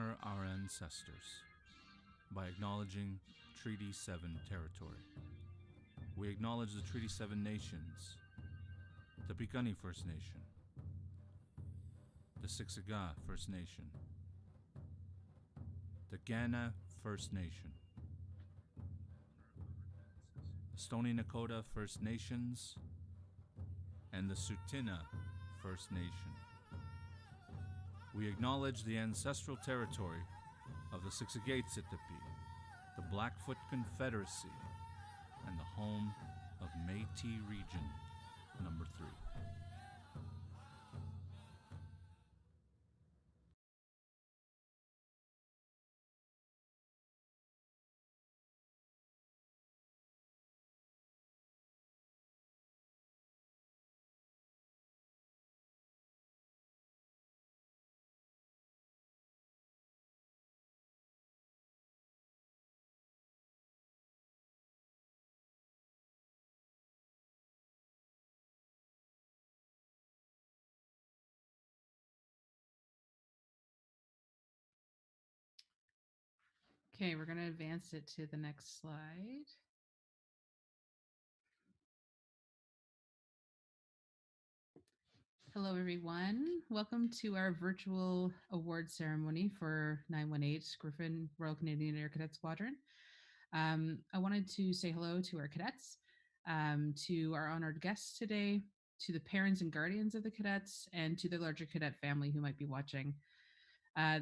honor our ancestors by acknowledging Treaty 7 territory. We acknowledge the Treaty 7 nations, the Piikani First Nation, the Siksika First Nation, the Kainai First Nation, the Stoney Nakoda First Nations, and the Tsuut'ina First Nation. We acknowledge the ancestral territory of the Siksikaitsitapi, the Blackfoot Confederacy, and the home of Métis Region number 3. Okay, we're going to advance it to the next slide. Hello, everyone. Welcome to our virtual award ceremony for 918 Griffon Royal Canadian Air Cadet Squadron. I wanted to say hello to our cadets, to our honored guests today, to the parents and guardians of the cadets, and to the larger cadet family who might be watching.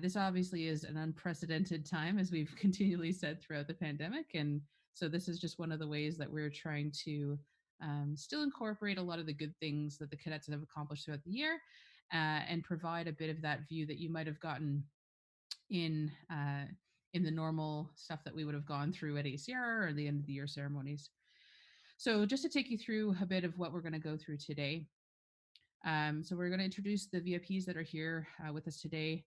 This obviously is an unprecedented time, as we've continually said throughout the pandemic. And so this is just one of the ways that we're trying to still incorporate a lot of the good things that the cadets have accomplished throughout the year, and provide a bit of that view that you might have gotten in the normal stuff that we would have gone through at ACR or the end of the year ceremonies. So just to take you through a bit of what we're going to go through today. So we're going to introduce the VIPs that are here with us today.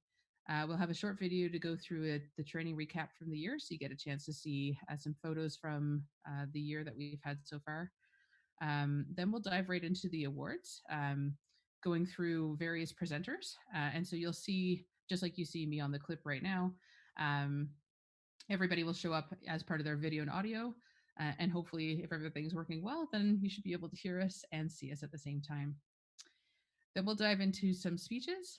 We'll have a short video to go through the training recap from the year, so you get a chance to see some photos from the year that we've had so far. Then we'll dive right into the awards, going through various presenters. And so you'll see, just like you see me on the clip right now, everybody will show up as part of their video and audio. And hopefully, if everything's working well, then you should be able to hear us and see us at the same time. Then we'll dive into some speeches,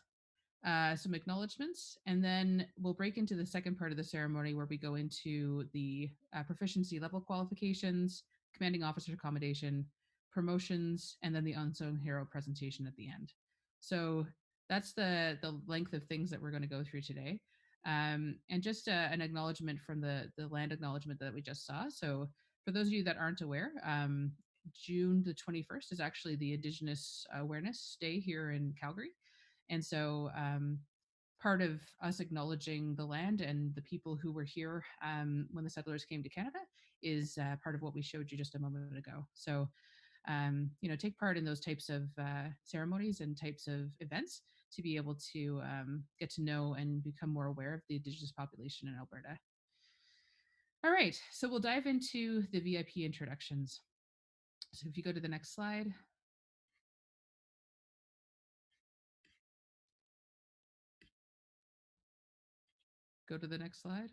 some acknowledgements, and then we'll break into the second part of the ceremony where we go into the proficiency level qualifications, commanding officer commendation, promotions, and then the unsung hero presentation at the end. So that's the length of things that we're going to go through today. And just an acknowledgement from the land acknowledgement that we just saw. So for those of you that aren't aware, June the 21st is actually the Indigenous Awareness Day here in Calgary. And so part of us acknowledging the land and the people who were here when the settlers came to Canada is part of what we showed you just a moment ago. So, take part in those types of ceremonies and types of events to be able to get to know and become more aware of the Indigenous population in Alberta. All right, so we'll dive into the VIP introductions. So if you go to the next slide. Go to the next slide.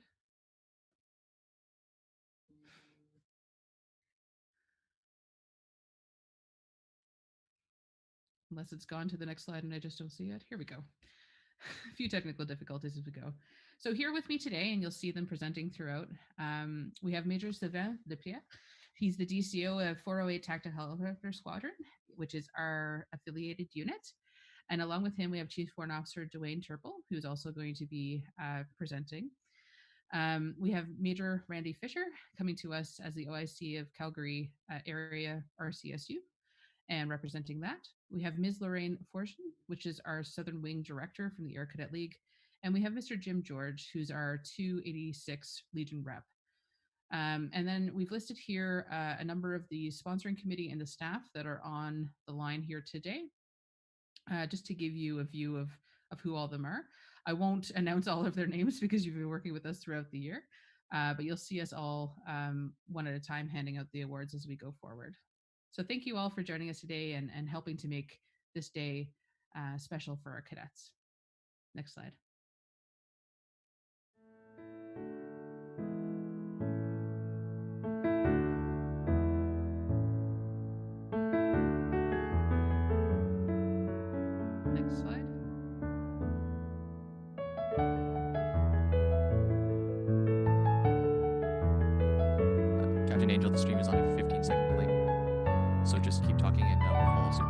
Unless it's gone to the next slide and I just don't see it. Here we go. A few technical difficulties as we go. So here with me today, and you'll see them presenting throughout, we have Major Sylvain Lepierre. He's the DCO of 408 Tactical Helicopter Squadron, which is our affiliated unit. And along with him, we have Chief Warrant Officer Dwayne Turple, who's also going to be presenting. We have Major Randy Fisher coming to us as the OIC of Calgary Area RCSU and representing that. We have Ms. Lorraine Fortune, which is our Southern Wing Director from the Air Cadet League. And we have Mr. Jim George, who's our 286 Legion rep. And then we've listed here a number of the sponsoring committee and the staff that are on the line here today, just to give you a view of who all of them are. I won't announce all of their names because you've been working with us throughout the year, but you'll see us all one at a time handing out the awards as we go forward. So thank you all for joining us today and helping to make this day special for our cadets. Next slide. Captain Angel, the stream is on a 15-second delay. So just keep talking and we'll follow suit.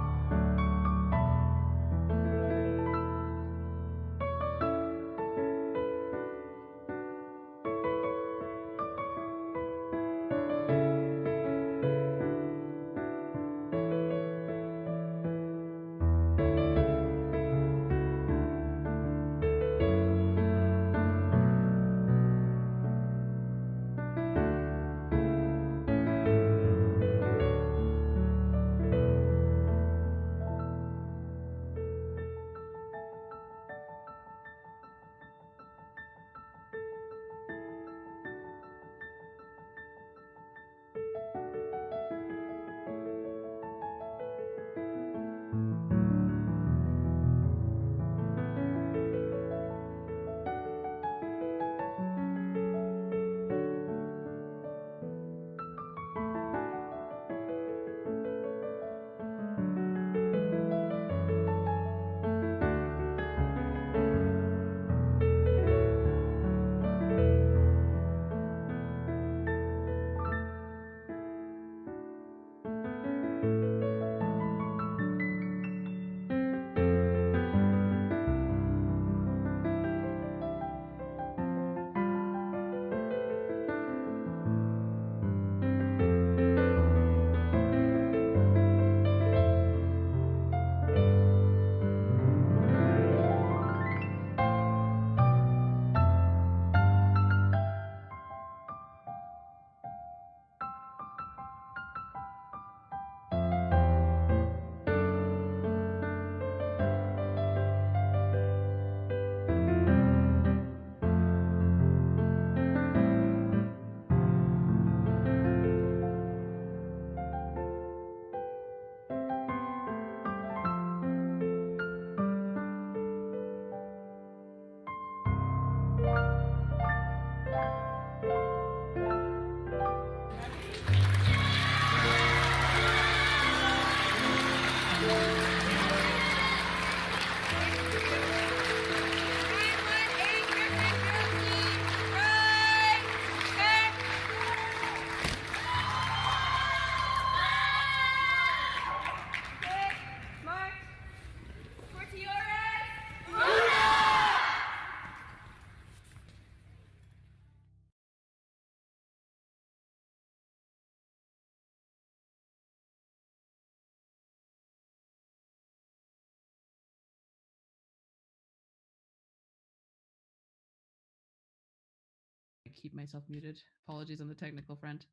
Keep myself muted. Apologies on the technical front.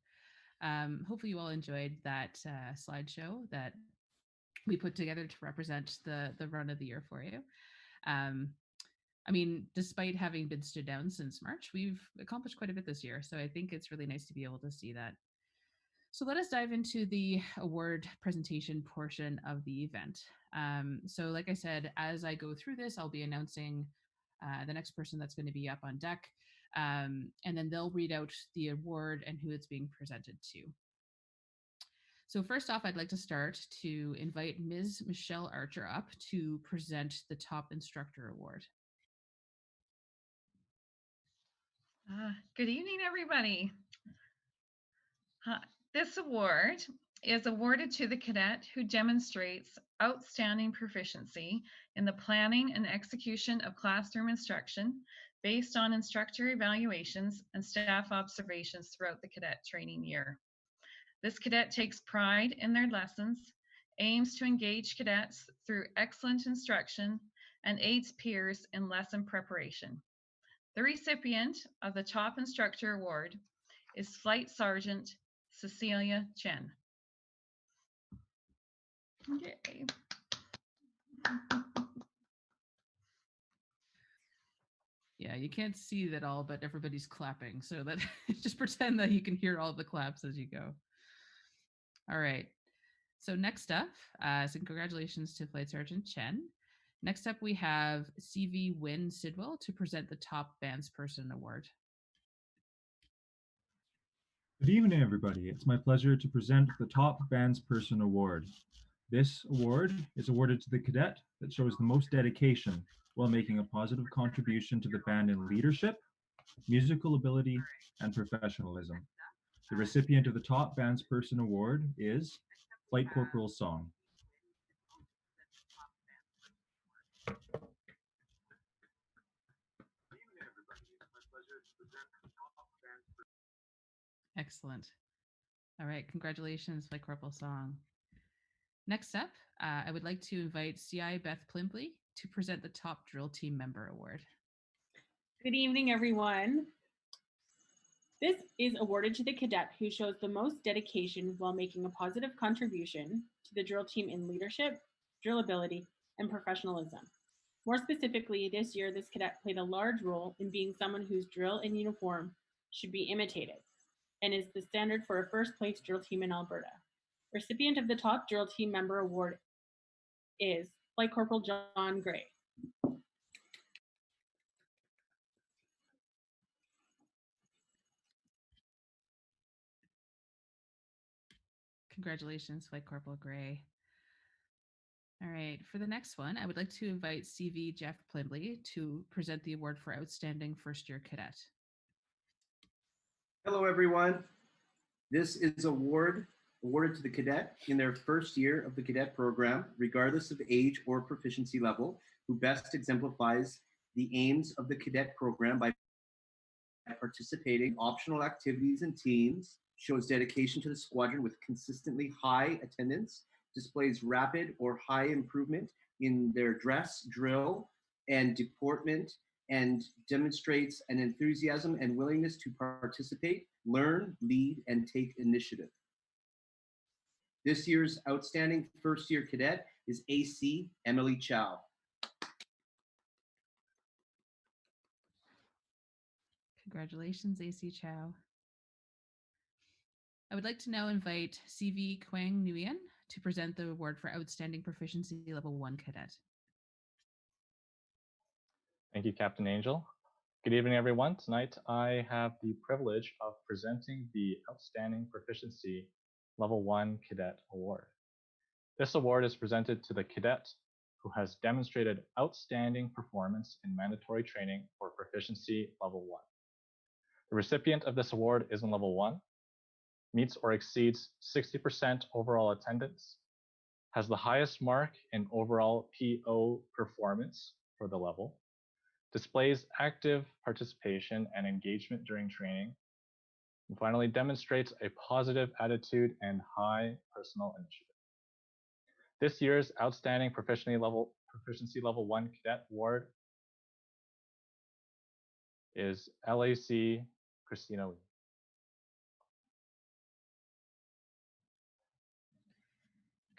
Hopefully you all enjoyed that slideshow that we put together to represent the run of the year for you. I mean, despite having been stood down since March, we've accomplished quite a bit this year. So I think it's really nice to be able to see that. So let us dive into the award presentation portion of the event. So like I said, as I go through this, I'll be announcing the next person that's going to be up on deck. And then they'll read out the award and who it's being presented to. So first off, I'd like to start to invite Ms. Michelle Archer up to present the Top Instructor Award. Good evening, everybody. This award is awarded to the cadet who demonstrates outstanding proficiency in the planning and execution of classroom instruction based on instructor evaluations and staff observations throughout the cadet training year. This cadet takes pride in their lessons, aims to engage cadets through excellent instruction, and aids peers in lesson preparation. The recipient of the Top Instructor Award is Flight Sergeant Cecilia Chen. Yay. Yeah, you can't see that all, but everybody's clapping. So that just pretend that you can hear all the claps as you go. All right. So next up, so congratulations to Flight Sergeant Chen. Next up, we have CV Wynn Sidwell to present the Top Bandsperson Award. Good evening, everybody. It's my pleasure to present the Top Bandsperson Award. This award is awarded to the cadet that shows the most dedication while making a positive contribution to the band in leadership, musical ability, and professionalism. The recipient of the top bandsperson award is Flight Corporal Song. Excellent. All right, congratulations, Flight Corporal Song. Next up, I would like to invite CI Beth Plimpley to present the Top Drill Team Member Award. Good evening, everyone. This is awarded to the cadet who shows the most dedication while making a positive contribution to the drill team in leadership, drill ability, and professionalism. More specifically, this year, this cadet played a large role in being someone whose drill and uniform should be imitated and is the standard for a first-place drill team in Alberta. Recipient of the Top Drill Team Member Award is Flight Corporal John Gray. Congratulations, Flight Corporal Gray. All right, for the next one, I would like to invite CV Jeff Plimbley to present the award for Outstanding First Year Cadet. Hello, everyone. This is awarded to the cadet in their first year of the cadet program, regardless of age or proficiency level, who best exemplifies the aims of the cadet program by participating in optional activities and teams, shows dedication to the squadron with consistently high attendance, displays rapid or high improvement in their dress, drill, and deportment, and demonstrates an enthusiasm and willingness to participate, learn, lead, and take initiative. This year's outstanding first-year cadet is AC Emily Chow. Congratulations, AC Chow. I would like to now invite CV Quang Nguyen to present the award for Outstanding Proficiency Level 1 Cadet. Thank you, Captain Angel. Good evening, everyone. Tonight, I have the privilege of presenting the Outstanding Proficiency Level 1 Cadet Award. This award is presented to the cadet who has demonstrated outstanding performance in mandatory training for Proficiency Level 1. The recipient of this award is in Level 1, meets or exceeds 60% overall attendance, has the highest mark in overall PO performance for the level, displays active participation and engagement during training, and finally demonstrates a positive attitude and high personal initiative. This year's Outstanding Proficiency Level 1 Cadet Award is LAC Christina Lee.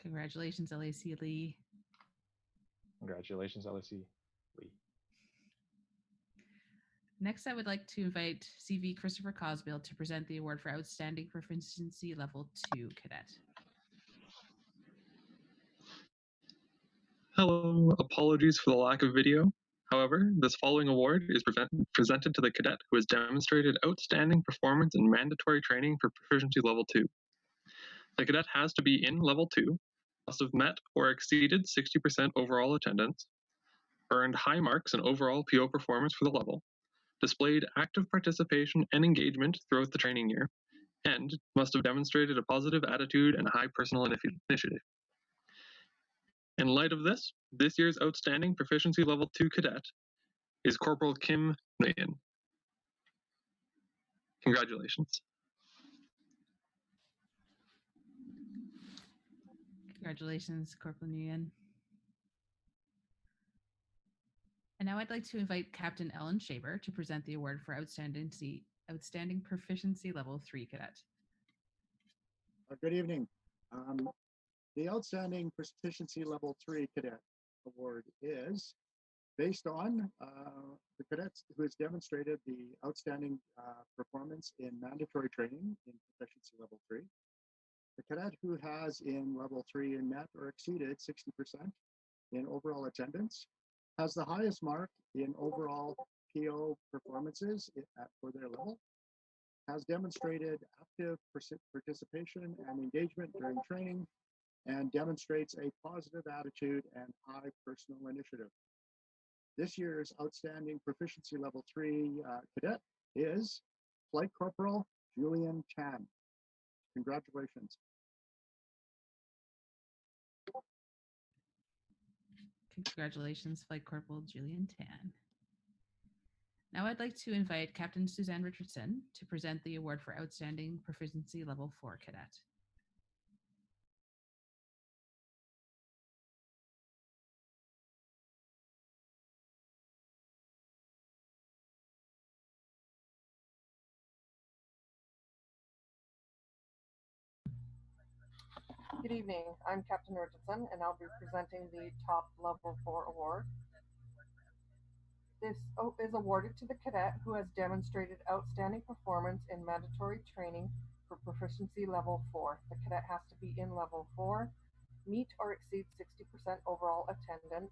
Congratulations, LAC Lee. Congratulations, LAC Lee. Next, I would like to invite CV Christopher Cosbill to present the award for Outstanding Proficiency Level 2 Cadet. Hello, apologies for the lack of video. However, this following award is presented to the cadet who has demonstrated outstanding performance in mandatory training for Proficiency Level 2. The cadet has to be in Level 2, must have met or exceeded 60% overall attendance, earned high marks in overall PO performance for the level, displayed active participation and engagement throughout the training year, and must have demonstrated a positive attitude and high personal initiative. In light of this, this year's Outstanding Proficiency Level 2 Cadet is Corporal Kim Nguyen. Congratulations. Congratulations, Corporal Nguyen. And now I'd like to invite Captain Ellen Shaber to present the award for Outstanding Proficiency Level 3 Cadet. Good evening. The Outstanding Proficiency Level 3 Cadet Award is based on the cadets who has demonstrated the outstanding performance in mandatory training in Proficiency Level 3. The cadet who has in Level 3 and met or exceeded 60% in overall attendance has the highest mark in overall PO performances for their level, has demonstrated active participation and engagement during training, and demonstrates a positive attitude and high personal initiative. This year's Outstanding Proficiency Level 3 Cadet is Flight Corporal Julian Chan. Congratulations. Congratulations, Flight Corporal Julian Tan. Now I'd like to invite Captain Suzanne Richardson to present the award for Outstanding Proficiency Level 4 Cadet. Good evening. I'm Captain Richardson, and I'll be presenting the Top Level 4 Award. This is awarded to the cadet who has demonstrated outstanding performance in mandatory training for Proficiency Level 4. The cadet has to be in Level 4, meet or exceed 60% overall attendance,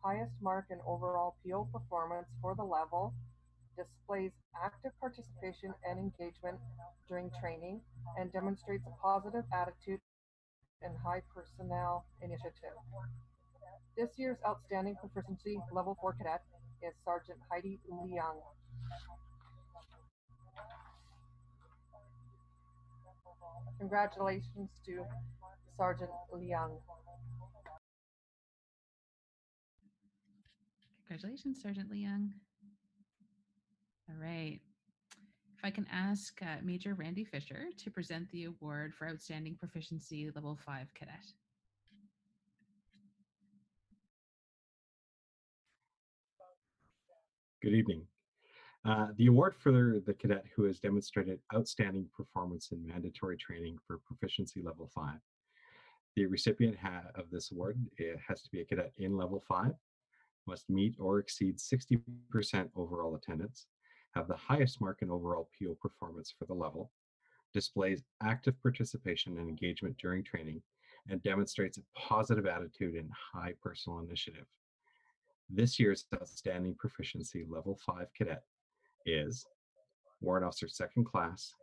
highest mark in overall PO performance for the level, displays active participation and engagement during training, and demonstrates a positive attitude and high personnel initiative. This year's Outstanding Proficiency Level 4 Cadet is Sergeant Heidi Liang. Congratulations to Sergeant Liang. Congratulations, Sergeant Liang. All right. If I can ask Major Randy Fisher to present the award for Outstanding Proficiency Level 5 Cadet. Good evening. The award for the cadet who has demonstrated outstanding performance in mandatory training for Proficiency Level 5. The recipient of this award has to be a cadet in Level 5, must meet or exceed 60% overall attendance, have the highest mark in overall PO performance for the level, displays active participation and engagement during training, and demonstrates a positive attitude and high personal initiative. This year's Outstanding Proficiency Level 5 Cadet is Warrant Officer Second Class,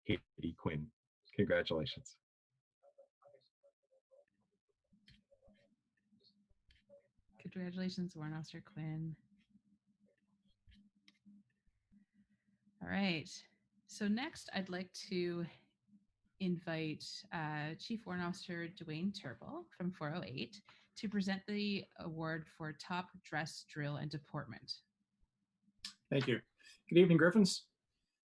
Katie Quinn. Congratulations. Congratulations, Warrant Officer Quinn. All right. So next, I'd like to invite Chief Warrant Officer Dwayne Turble from 408 to present the award for Top Dress, Drill, and Deportment. Thank you. Good evening, Griffins.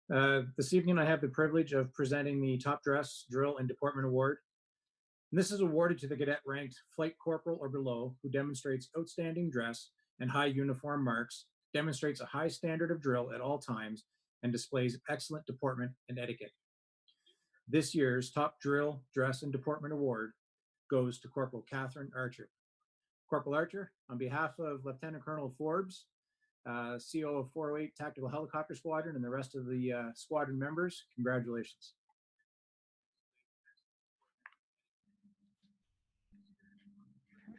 This evening, I have the privilege of presenting the Top Dress, Drill, and Deportment Award. And this is awarded to the cadet ranked Flight Corporal or below who demonstrates outstanding dress and high uniform marks, demonstrates a high standard of drill at all times, and displays excellent deportment and etiquette. This year's Top Drill, Dress, and Deportment Award goes to Corporal Catherine Archer. Corporal Archer, on behalf of Lieutenant Colonel Forbes, CO of 408 Tactical Helicopter Squadron, and the rest of the squadron members, congratulations.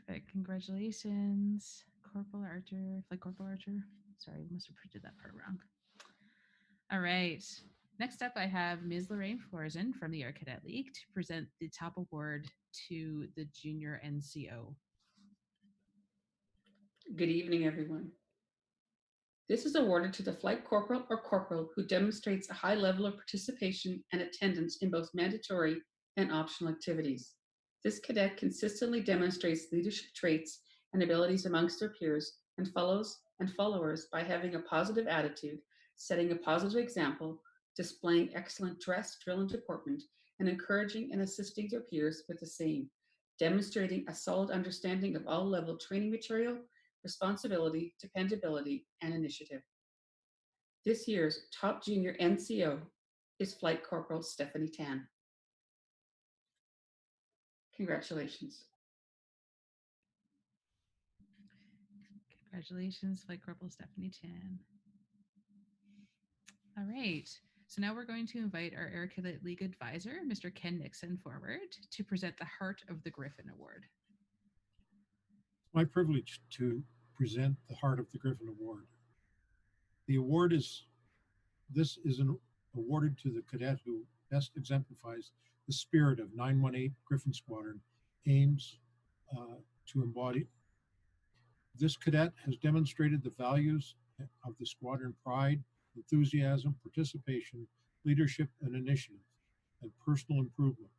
Perfect. Congratulations, Corporal Archer, Flight Corporal Archer. Sorry, I must have printed that part wrong. All right. Next up, I have Ms. Lorraine Florzen from the Air Cadet League to present the top award to the Junior NCO. Good evening, everyone. This is awarded to the Flight Corporal or Corporal who demonstrates a high level of participation and attendance in both mandatory and optional activities. This cadet consistently demonstrates leadership traits and abilities amongst their peers and followers by having a positive attitude, setting a positive example, displaying excellent dress, drill, and deportment, and encouraging and assisting their peers with the same, demonstrating a solid understanding of all level training material, responsibility, dependability, and initiative. This year's Top Junior NCO is Flight Corporal Stephanie Tan. Congratulations. Congratulations, Flight Corporal Stephanie Tan. All right. So now we're going to invite our Air Cadet League advisor, Mr. Ken Nixon, forward to present the Heart of the Griffon Award. It's my privilege to present the Heart of the Griffon Award. The award is awarded to the cadet who best exemplifies the spirit of 918 Griffon Squadron aims to embody. This cadet has demonstrated the values of the squadron: pride, enthusiasm, participation, leadership, and initiative. and personal improvement.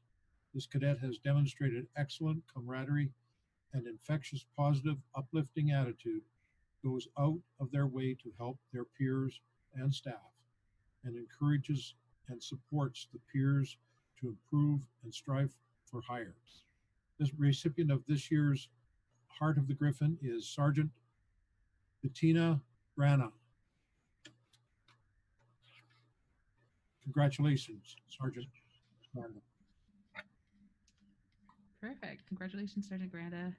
This cadet has demonstrated excellent camaraderie and infectious, positive, uplifting attitude, goes out of their way to help their peers and staff, and encourages and supports the peers to improve and strive for higher. This recipient of this year's Heart of the Griffin is Sergeant Bettina Grana. Congratulations, Sergeant Grana. Perfect. Congratulations, Sergeant Granda.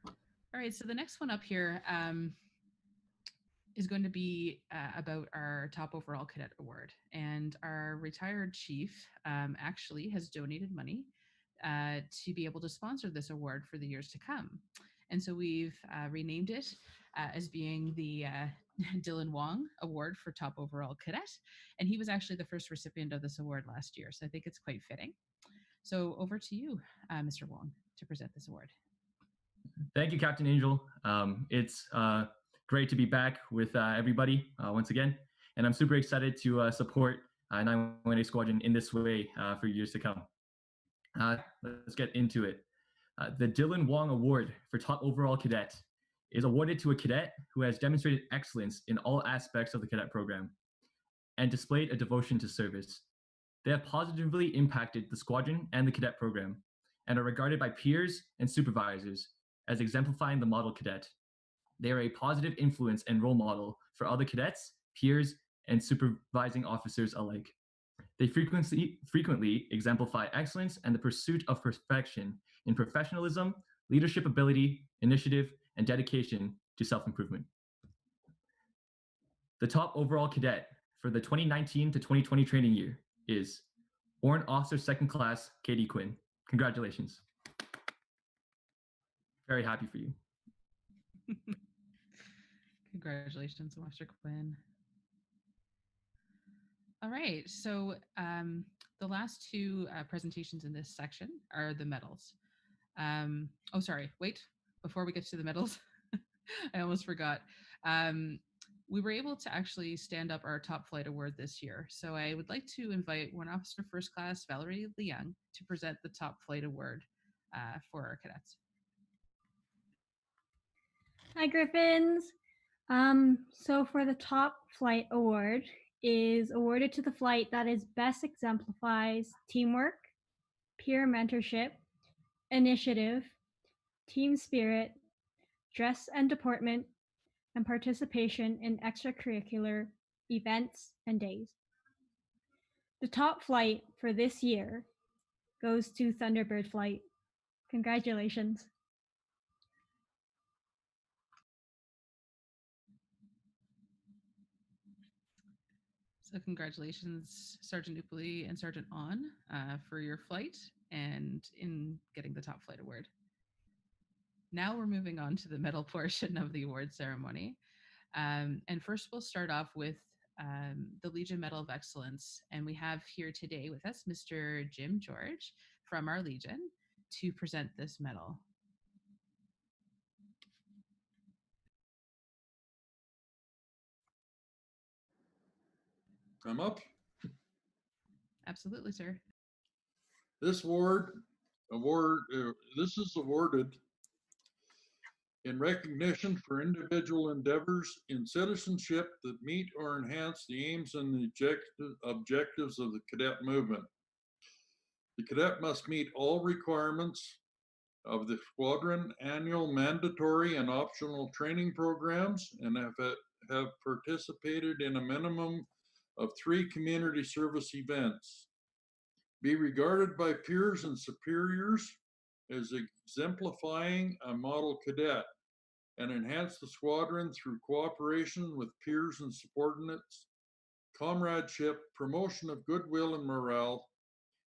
All right, so the next one up here is going to be about our top overall cadet award. And our retired chief actually has donated money to be able to sponsor this award for the years to come. And so we've renamed it as being the Dylan Wong Award for Top Overall Cadet. And he was actually the first recipient of this award last year. So I think it's quite fitting. So over to you, Mr. Wong, to present this award. Thank you, Captain Angel. It's great to be back with everybody once again. And I'm super excited to support 918 Squadron in this way for years to come. Let's get into it. The Dylan Wong Award for Top Overall Cadet is awarded to a cadet who has demonstrated excellence in all aspects of the cadet program and displayed a devotion to service. They have positively impacted the squadron and the cadet program and are regarded by peers and supervisors as exemplifying the model cadet. They are a positive influence and role model for other cadets, peers, and supervising officers alike. They frequently exemplify excellence and the pursuit of perfection in professionalism, leadership ability, initiative, and dedication to self-improvement. The top overall cadet for the 2019 to 2020 training year is Warrant Officer Second Class Katie Quinn. Congratulations. Very happy for you. Congratulations, Officer Quinn. All right, so the last two presentations in this section are the medals. Oh, sorry, wait, before we get to the medals, I almost forgot. We were able to actually stand up our Top Flight Award this year. So I would like to invite Warrant Officer First Class Valerie Leung to present the Top Flight Award for our cadets. Hi, Griffins. So for the Top Flight Award is awarded to the flight that is best exemplifies teamwork, peer mentorship, initiative, team spirit, dress and deportment, and participation in extracurricular events and days. The top flight for this year goes to Thunderbird Flight. Congratulations. So congratulations, Sergeant Upoli and Sergeant On for your flight and in getting the Top Flight Award. Now we're moving on to the medal portion of the award ceremony. And first we'll start off with the Legion Medal of Excellence. And we have here today with us Mr. Jim George from our Legion to present this medal. Come up. Absolutely, sir. This this is awarded in recognition for individual endeavors in citizenship that meet or enhance the aims and the objectives of the cadet movement. The cadet must meet all requirements of the squadron annual mandatory and optional training programs and have participated in a minimum of 3 community service events. Be regarded by peers and superiors as exemplifying a model cadet and enhance the squadron through cooperation with peers and subordinates, comradeship, promotion of goodwill and morale,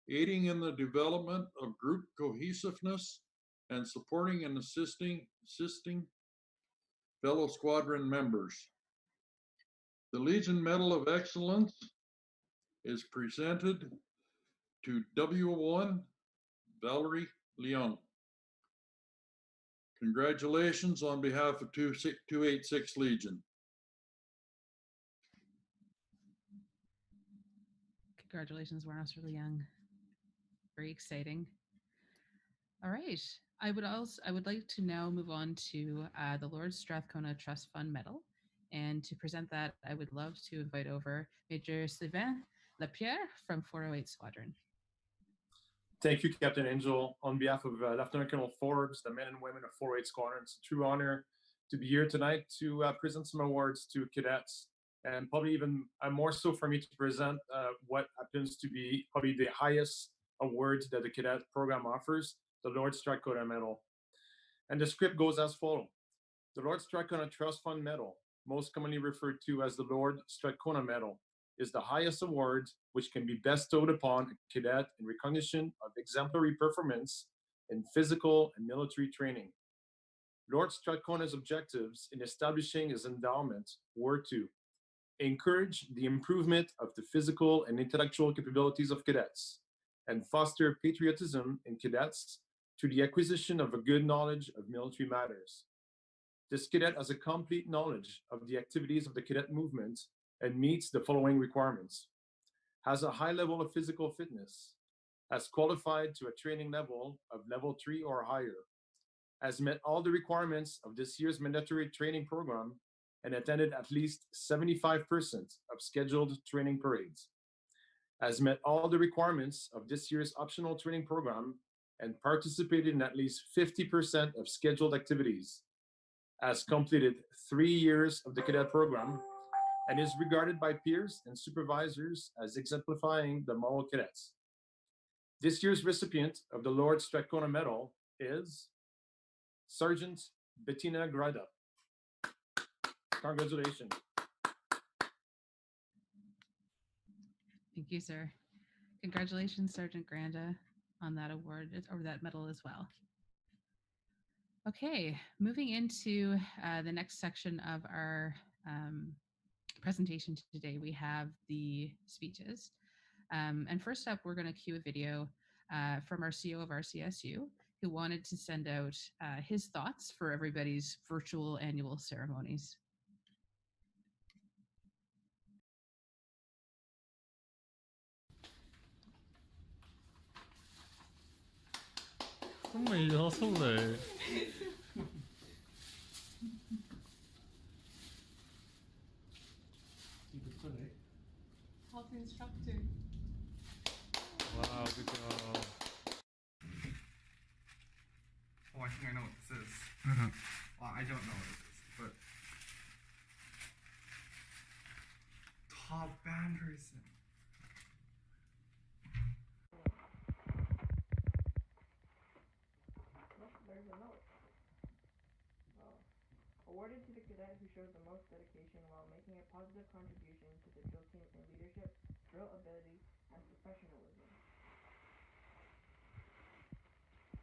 aiding in the development of group cohesiveness, and supporting and assisting fellow squadron members. The Legion Medal of Excellence is presented to W1 Valerie Leung. Congratulations on behalf of 286 Legion. Congratulations, Warren. That's really young. Very exciting. All right. I would like to now move on to the Lord Strathcona Trust Fund Medal. And to present that, I would love to invite over Major Sylvain Lapierre from 408 Squadron. Thank you, Captain Angel. On behalf of Lieutenant Colonel Forbes, the men and women of 408 Squadron, it's a true honor to be here tonight to present some awards to cadets, and probably even more so for me to present what happens to be probably the highest award that the cadet program offers, the Lord Strathcona Medal. And the script goes as follows. The Lord Strathcona Trust Fund Medal, most commonly referred to as the Lord Strathcona Medal, is the highest award which can be bestowed upon a cadet in recognition of exemplary performance in physical and military training. Lord Strathcona's objectives in establishing his endowment were to encourage the improvement of the physical and intellectual capabilities of cadets, and foster patriotism in cadets through the acquisition of a good knowledge of military matters. This cadet has a complete knowledge of the activities of the cadet movement and meets the following requirements: has a high level of physical fitness, has qualified to a training level of level 3 or higher, has met all the requirements of this year's mandatory training program and attended at least 75% of scheduled training parades, has met all the requirements of this year's optional training program and participated in at least 50% of scheduled activities, has completed 3 years of the cadet program, and is regarded by peers and supervisors as exemplifying the model cadets. This year's recipient of the Lord Strathcona Medal is Sergeant Bettina Grada. Congratulations. Thank you, sir. Congratulations, Sergeant Granda, on that award or that medal as well. Okay, moving into the next section of our presentation today, we have the speeches. And first up, we're going to cue a video from our CO of RCSU, who wanted to send out his thoughts for everybody's virtual annual ceremonies. Health instructor. Wow, good job. Oh, I think I know what this is. Well, I don't know what this is, but top band person. There's a note. Awarded to the cadet who showed the most dedication while making a positive contribution to the drill team in leadership, drill ability, and professionalism.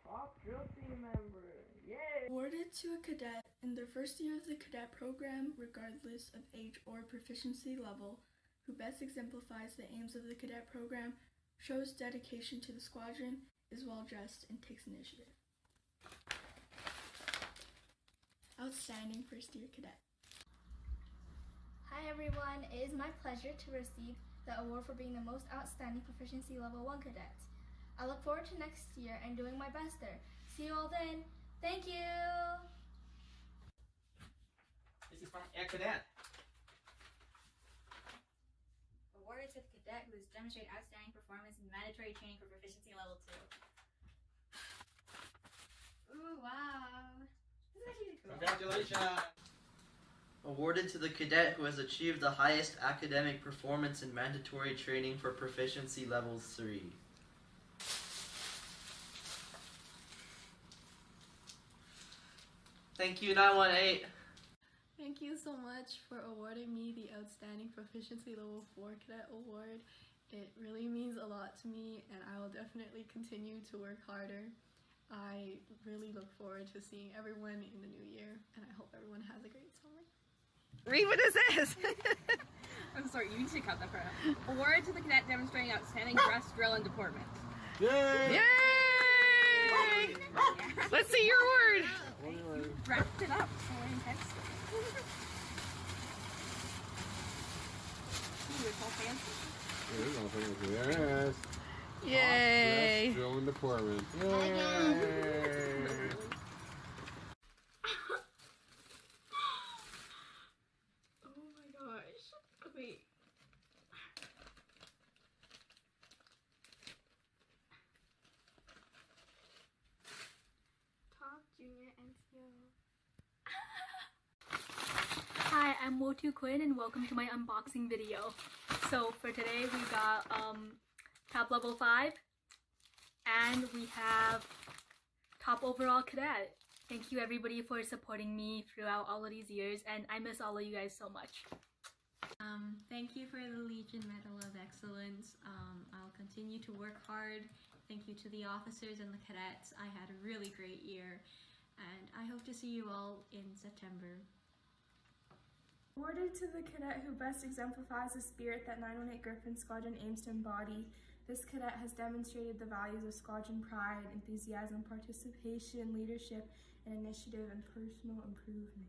Top drill team member! Yay! Awarded to a cadet in their first year of the cadet program, regardless of age or proficiency level, who best exemplifies the aims of the cadet program, shows dedication to the squadron, is well dressed, and takes initiative. Outstanding first year cadet. Hi everyone, it is my pleasure to receive the award for being the most outstanding proficiency level 1 cadet. I look forward to next year and doing my best there. See you all then. Thank you. This is from a cadet. Awarded to the cadet who has demonstrated outstanding performance in mandatory training for proficiency level 2. Ooh, wow. This is actually cool. Congratulations. Awarded to the cadet who has achieved the highest academic performance in mandatory training for proficiency level 3. Thank you, 918. Thank you so much for awarding me the Outstanding Proficiency Level 4 Cadet Award. It really means a lot to me, and I will definitely continue to work harder. I really look forward to seeing everyone in the new year, and I hope everyone has a great summer. Read what is this? I'm sorry, you need to cut that part out. Awarded to the cadet demonstrating outstanding dress, drill, and deportment. Yay! Yay! Let's see your award. Wrapped it up so intense. Ooh, it's all fancy. Yes. Yay! Top dress drill and deportment. Yay! Oh my gosh. Wait. Top Junior NCO. Hi, I'm Wotu Quinn and welcome to my unboxing video. So for today we got top level 5 and we have top overall cadet. Thank you everybody for supporting me throughout all of these years and I miss all of you guys so much. Thank you for the Legion Medal of Excellence. I'll continue to work hard. Thank you to the officers and the cadets. I had a really great year and I hope to see you all in September. Awarded to the cadet who best exemplifies the spirit that 918 Griffon Squadron aims to embody. This cadet has demonstrated the values of squadron pride, enthusiasm, participation, leadership, and initiative and personal improvement.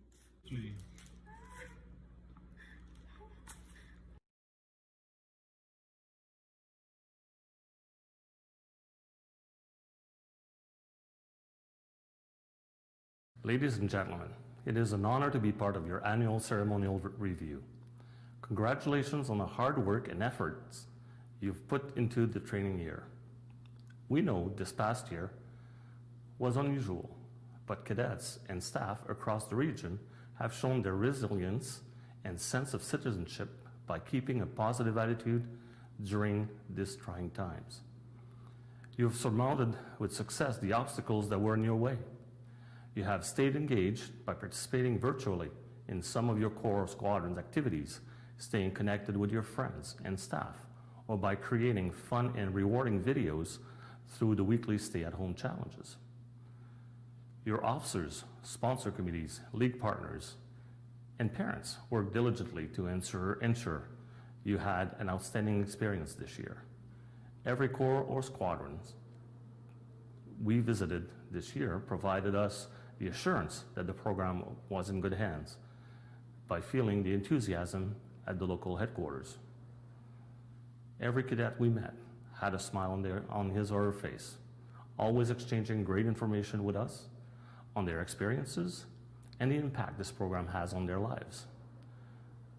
Ladies and gentlemen, it is an honor to be part of your annual ceremonial review. Congratulations on the hard work and efforts you've put into the training year. We know this past year was unusual, but cadets and staff across the region have shown their resilience and sense of citizenship by keeping a positive attitude during these trying times. You have surmounted with success the obstacles that were in your way. You have stayed engaged by participating virtually in some of your core squadron's activities, staying connected with your friends and staff, or by creating fun and rewarding videos through the weekly stay-at-home challenges. Your officers, sponsor committees, league partners, and parents worked diligently to ensure you had an outstanding experience this year. Every corps or squadron we visited this year provided us the assurance that the program was in good hands by feeling the enthusiasm at the local headquarters. Every cadet we met had a smile on his or her face, always exchanging great information with us on their experiences and the impact this program has on their lives.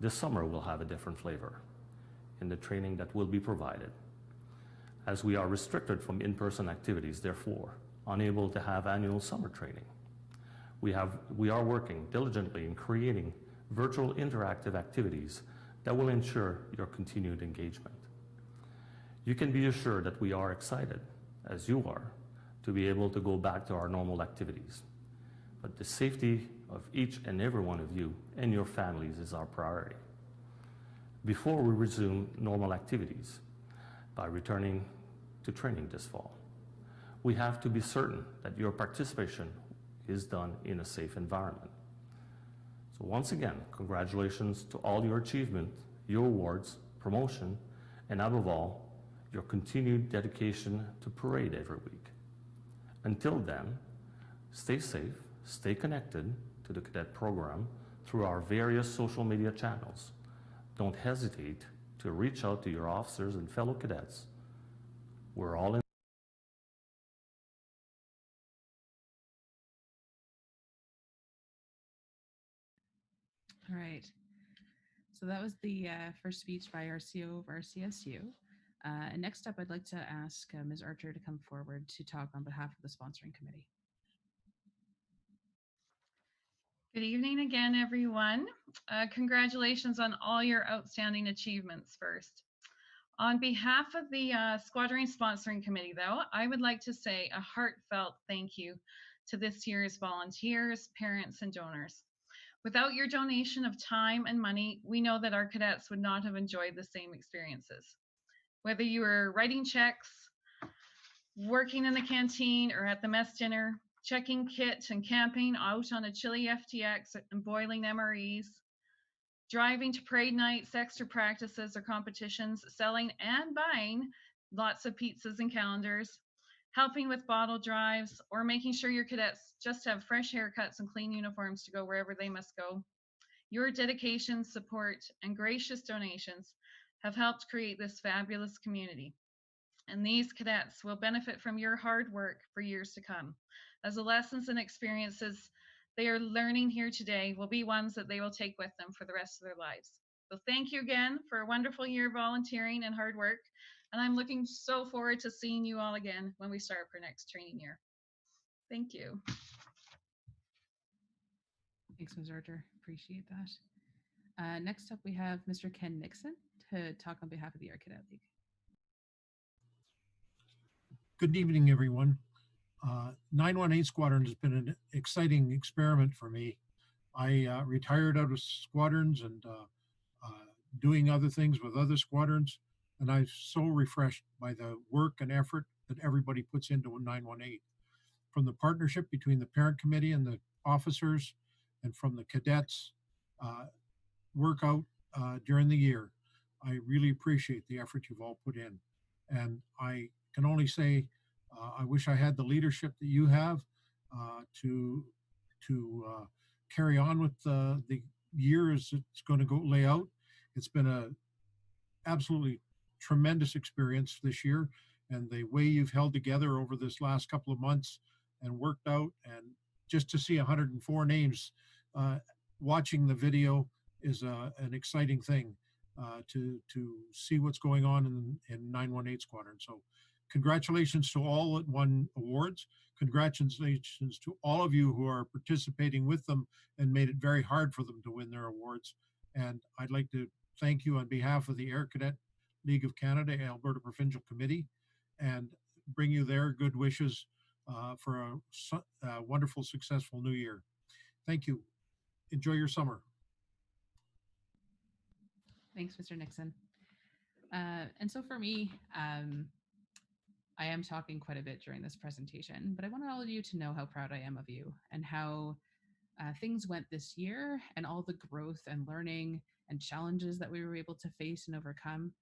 This summer will have a different flavor in the training that will be provided. As we are restricted from in-person activities, therefore, unable to have annual summer training, we are working diligently in creating virtual interactive activities that will ensure your continued engagement. You can be assured that we are excited, as you are, to be able to go back to our normal activities. But the safety of each and every one of you and your families is our priority. Before we resume normal activities by returning to training this fall, we have to be certain that your participation is done in a safe environment. So once again, congratulations to all your achievement, your awards, promotion, and above all, your continued dedication to parade every week. Until then, stay safe, stay connected to the cadet program through our various social media channels. Don't hesitate to reach out to your officers and fellow cadets. We're all in. All right. So that was the first speech by our CO of RCSU. And next up, I'd like to ask Ms. Archer to come forward to talk on behalf of the sponsoring committee. Good evening again, everyone. Congratulations on all your outstanding achievements first. On behalf of the Squadron Sponsoring Committee, though, I would like to say a heartfelt thank you to this year's volunteers, parents, and donors. Without your donation of time and money, we know that our cadets would not have enjoyed the same experiences. Whether you were writing checks, working in the canteen, or at the mess dinner, checking kit and camping out on a chilly FTX and boiling MREs, driving to parade nights, extra practices or competitions, selling and buying lots of pizzas and calendars, helping with bottle drives, or making sure your cadets just have fresh haircuts and clean uniforms to go wherever they must go. Your dedication, support, and gracious donations have helped create this fabulous community. And these cadets will benefit from your hard work for years to come, as the lessons and experiences they are learning here today will be ones that they will take with them for the rest of their lives. So thank you again for a wonderful year of volunteering and hard work. And I'm looking so forward to seeing you all again when we start for next training year. Thank you. Thanks, Ms. Archer. Appreciate that. Next up, we have Mr. Ken Nixon to talk on behalf of the Air Cadet League. Good evening, everyone. 918 Squadron has been an exciting experiment for me. I retired out of squadrons and doing other things with other squadrons, and I'm so refreshed by the work and effort that everybody puts into 918. From the partnership between the parent committee and the officers, and from the cadets work out during the year, I really appreciate the effort you've all put in. And I can only say, I wish I had the leadership that you have to carry on with the year as it's going to go lay out. It's been a absolutely tremendous experience this year, and the way you've held together over this last couple of months and worked out, and just to see 104 names watching the video is an exciting thing to see what's going on in 918 Squadron. So congratulations to all that won awards. Congratulations to all of you who are participating with them and made it very hard for them to win their awards. And I'd like to thank you on behalf of the Air Cadet League of Canada, Alberta Provincial Committee, and bring you their good wishes for a wonderful, successful new year. Thank you. Enjoy your summer. Thanks, Mr. Nixon. And so for me, I am talking quite a bit during this presentation, but I want all of you to know how proud I am of you and how things went this year and all the growth and learning and challenges that we were able to face and overcome.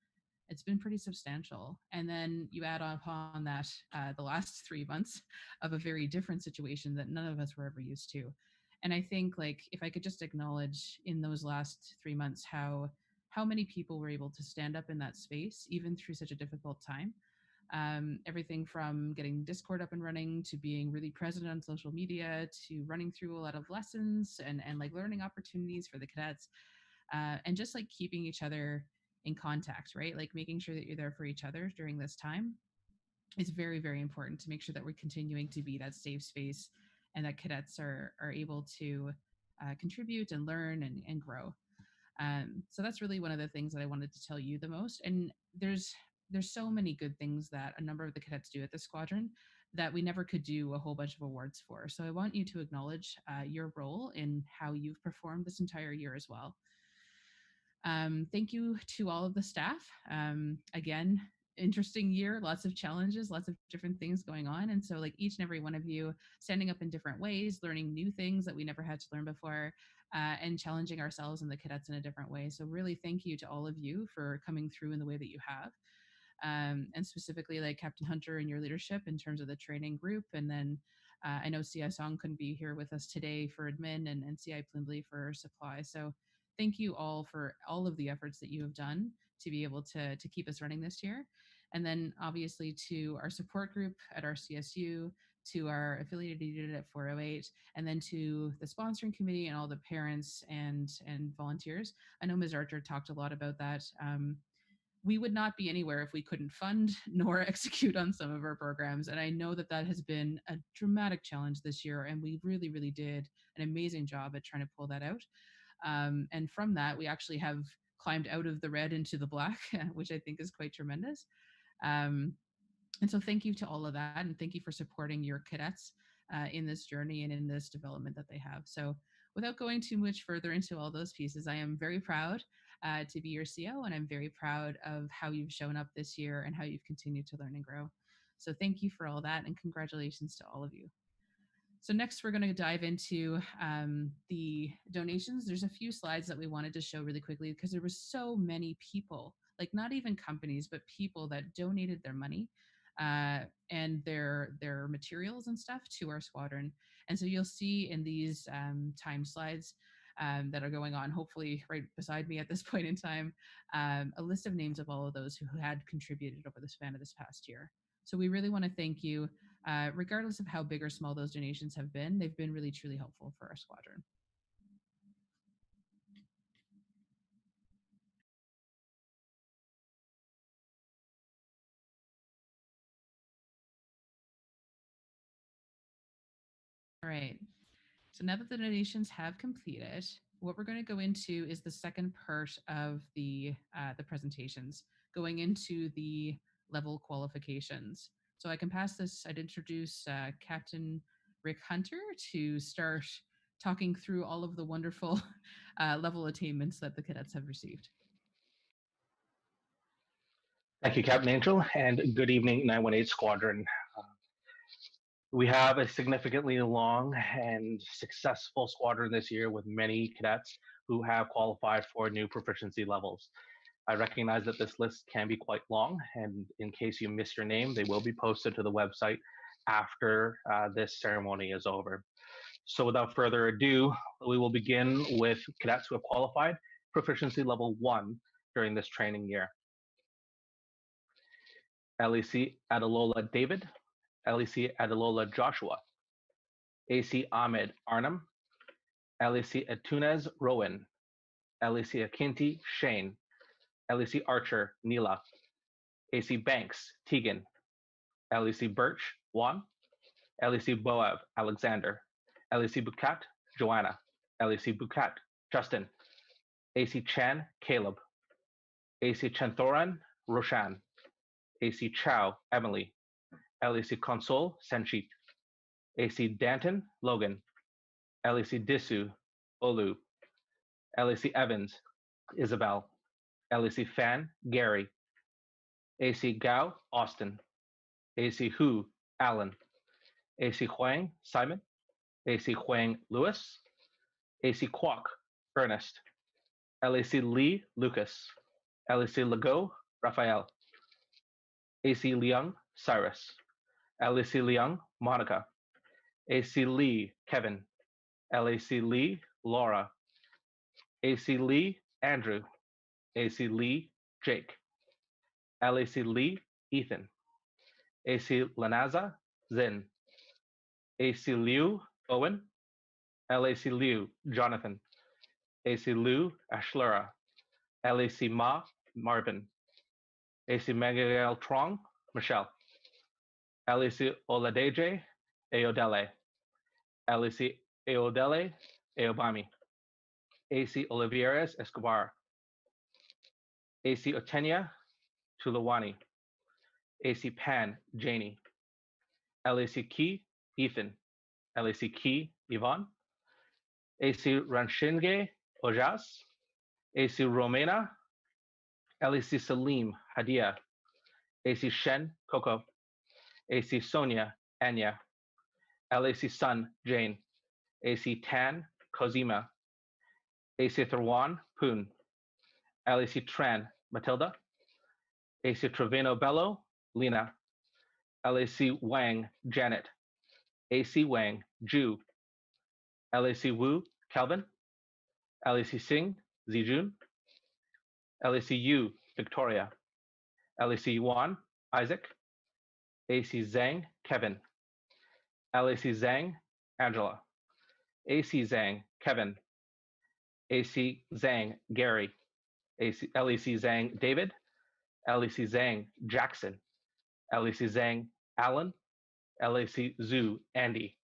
It's been pretty substantial. And then you add upon that the last 3 months of a very different situation that none of us were ever used to. And I think, like, if I could just acknowledge in those last 3 months how many people were able to stand up in that space, even through such a difficult time. Everything from getting Discord up and running to being really present on social media to running through a lot of lessons and like learning opportunities for the cadets and just like keeping each other in contact, right? Like making sure that you're there for each other during this time is very, very important to make sure that we're continuing to be that safe space and that cadets are able to contribute and learn and grow. So that's really one of the things that I wanted to tell you the most. And there's so many good things that a number of the cadets do at the squadron that we never could do a whole bunch of awards for. So I want you to acknowledge your role in how you've performed this entire year as well. Thank you to all of the staff. Again, interesting year, lots of challenges, lots of different things going on. And so like each and every one of you standing up in different ways, learning new things that we never had to learn before, and challenging ourselves and the cadets in a different way. So really thank you to all of you for coming through in the way that you have. And specifically like Captain Hunter and your leadership in terms of the training group. And then I know CI Song couldn't be here with us today for admin and CI Plimbley for supply. So thank you all for all of the efforts that you have done to be able to keep us running this year. And then obviously to our support group at our CSU, to our affiliated unit at 408, and then to the sponsoring committee and all the parents and volunteers. I know Ms. Archer talked a lot about that. We would not be anywhere if we couldn't fund nor execute on some of our programs. And I know that that has been a dramatic challenge this year, and we really, really did an amazing job at trying to pull that out. And from that, we actually have climbed out of the red into the black, which I think is quite tremendous. And so thank you to all of that, and thank you for supporting your cadets in this journey and in this development that they have. So without going too much further into all those pieces, I am very proud to be your CO, and I'm very proud of how you've shown up this year and how you've continued to learn and grow. So thank you for all that, and congratulations to all of you. So next we're going to dive into the donations. There's a few slides that we wanted to show really quickly because there were so many people, like not even companies, but people that donated their money and their materials and stuff to our squadron. And so you'll see in these time slides that are going on, hopefully right beside me at this point in time, a list of names of all of those who had contributed over the span of this past year. So we really want to thank you. Regardless of how big or small those donations have been, they've been really, truly helpful for our squadron. All right. So now that the donations have completed, what we're going to go into is the second part of the presentations, going into the level qualifications. So I can pass this. I'd introduce Captain Rick Hunter to start talking through all of the wonderful level attainments that the cadets have received. Thank you, Captain Angel, and good evening, 918 Squadron. We have a significantly long and successful squadron this year with many cadets who have qualified for new proficiency levels. I recognize that this list can be quite long, and in case you missed your name, they will be posted to the website after this ceremony is over. So without further ado, we will begin with cadets who have qualified proficiency level 1 during this training year. LEC Adelola David, LEC Adelola Joshua, AC Ahmed Arnhem, LEC Etunez Rowan, LEC Akinti Shane, LEC Archer Neela, AC Banks Tegan, LEC Birch Juan, LEC Boav Alexander, LEC Bukat Joanna, LEC Bukat Justin, AC Chan Caleb, AC Chanthoran Roshan, AC Chow Emily, LEC Console Sanchit, AC Danton Logan, LEC Disu Olu, LEC Evans Isabel, LEC Fan Gary, AC Gao Austin, AC Hu Alan, AC Huang Simon, AC Huang Lewis, AC Kwok Ernest, LEC Lee Lucas, LEC Legault Raphael, AC Liang Cyrus, LEC Liang Monica, AC Lee Kevin, LAC Lee Laura, AC Lee Andrew, AC Lee Jake, LAC Lee Ethan, AC Lanaza Zin, AC Liu Owen, LAC Liu Jonathan, AC Liu Ashlera, LAC Ma Marvin, AC Magael Trong Michelle, LAC Oladeje Ayodele, LAC Ayodele Ayobami, AC Olivieres Escobar, AC Otenia Tulawani, AC Pan Janie, LAC Key Ethan, LAC Key Yvonne, AC Ranshinge Ojas, AC Romena, LAC Salim Hadia, AC Shen Coco, AC Sonia Anya, LAC Sun Jane, AC Tan Kozima, AC Thirwan Poon, LAC Tran Matilda, AC Trevino Bello Lena, LAC Wang Janet, AC Wang Ju, LAC Wu Calvin, LAC Singh Zijun, LAC Yu Victoria, LAC Yuan Isaac, AC Zhang Kevin, LAC Zhang Angela, AC Zhang Kevin, AC Zhang Gary, LAC Zhang David, LAC Zhang Jackson, LAC Zhang Alan, LAC Zhu Andy,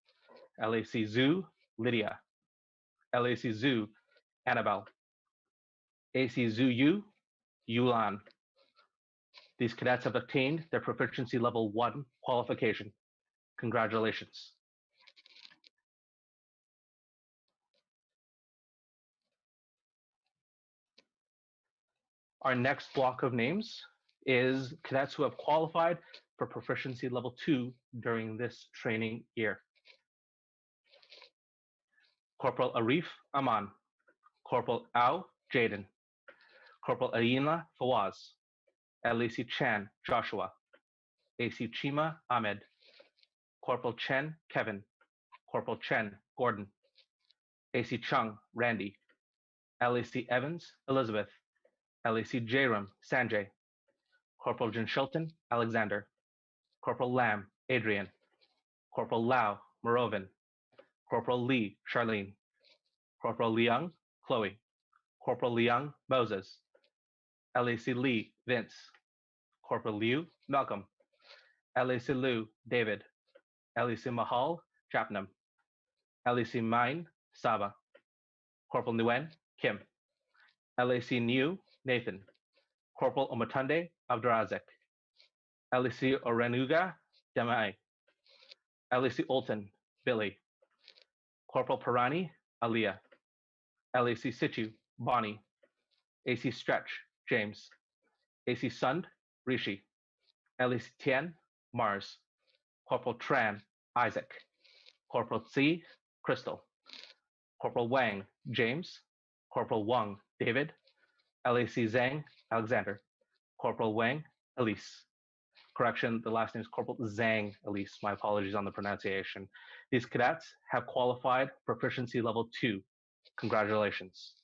LAC Zhu Lydia, LAC Zhu Annabelle, AC Zhu Yu Yulan. These cadets have obtained their proficiency level 1 qualification. Congratulations. Our next block of names is cadets who have qualified for proficiency level 2 during this training year. Corporal Arif Aman, Corporal Ao Jaden, Corporal Aina Fawaz, LAC Chan Joshua, AC Chima Ahmed, Corporal Chen Kevin, Corporal Chen Gordon, AC Chung Randy, LAC Evans, Elizabeth. LAC Jairam, Sanjay. Corporal Genshilton, Alexander. Corporal Lamb, Adrian. Corporal Lau, Morovin. Corporal Lee, Charlene. Corporal Leung, Chloe. Corporal Leung, Moses. LAC Lee, Vince. Corporal Liu, Malcolm. LAC Liu, David. LAC Mahal, Chapnam. LAC Mine, Saba. Corporal Nguyen, Kim. LAC New, Nathan. Corporal Omatunde, Abdurazik. LAC Orenuga, Demai. LAC Olton, Billy. Corporal Parani, Aliyah. LAC Situ, Bonnie. AC Stretch, James. AC Sund, Rishi. LAC Tien, Mars. Corporal Tran, Isaac. Corporal Tsi, Crystal. Corporal Wang, James. Corporal Wang, David. LAC Zhang, Alexander. Corporal Wang, Elise. Correction, the last name is Corporal Zhang Elise. My apologies on the pronunciation. These cadets have qualified proficiency level 2. Congratulations.